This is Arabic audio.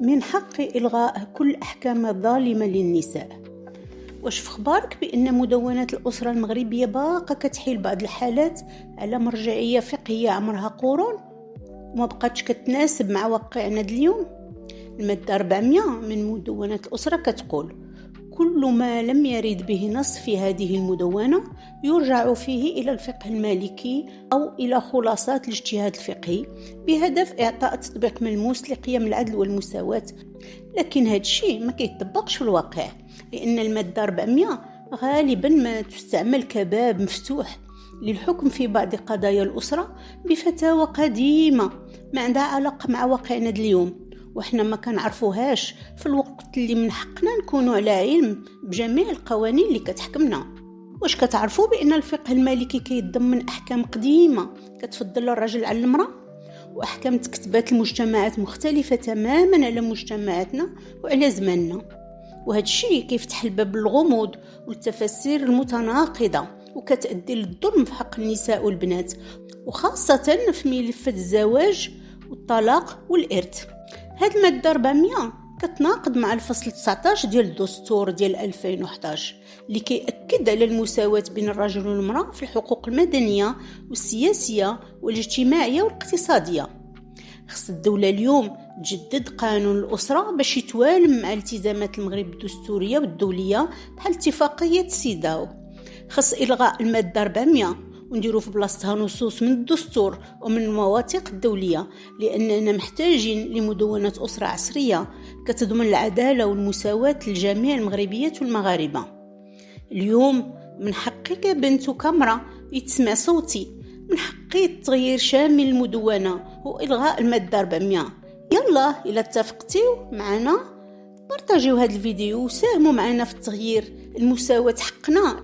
من حق إلغاء كل أحكام الظالمة للنساء. واش في خبارك بأن مدونات الأسرة المغربية باقة كتحيل بعض الحالات على مرجعية فقهية عمرها قرون وما بقاتش كتناسب مع واقعنا اليوم؟ المادة 400 من مدونات الأسرة كتقول: كل ما لم يرد به نص في هذه المدونة يرجع فيه إلى الفقه المالكي أو إلى خلاصات الاجتهاد الفقهي بهدف إعطاء تطبيق ملموس لقيم العدل والمساواة. لكن هذا الشيء ما كيتطبقش في الواقع، لأن المادة 400 غالبا ما تستعمل كباب مفتوح للحكم في بعض قضايا الأسرة بفتاوى قديمة ما عندها علاقة مع واقعنا اليوم، وإحنا ما كنعرفوهاش في الوقت اللي من حقنا نكونوا على علم بجميع القوانين اللي كتحكمنا. واش كتعرفوا بأن الفقه المالكي كيتضمن أحكام قديمة كتفضل الرجل على المرأة، وأحكام تكتبات المجتمعات مختلفة تماما على مجتمعاتنا وعلى زماننا، وهذا الشيء كيفتح الباب للغموض والتفاسير المتناقضة وكتؤدي للظلم في حق النساء والبنات، وخاصة في ملفات الزواج والطلاق والإرث. هذه المادة 400 كتناقض مع الفصل 19 ديال الدستور ديال 2011 اللي كيأكد على المساواة بين الرجل والمرأة في الحقوق المدنية والسياسية والاجتماعية والاقتصادية. خص الدولة اليوم تجدد قانون الأسرة باش يتوالم مع التزامات المغرب الدستورية والدولية بحال اتفاقية سيداو. خص إلغاء المادة 400 ونديروا في بلاصتها نصوص من الدستور ومن المواثيق الدولية، لأننا محتاجين لمدونة أسرة عصرية كتضمن العدالة والمساواة لجميع المغربيات والمغاربة. اليوم من حقك بنت كامرة يتسمع صوتي، من حقي التغيير شامل المدونة وإلغاء المادة 400. يلا إلا اتفقتوا معنا بارطاجيو هذا الفيديو وساهموا معنا في التغيير، المساواة حقنا.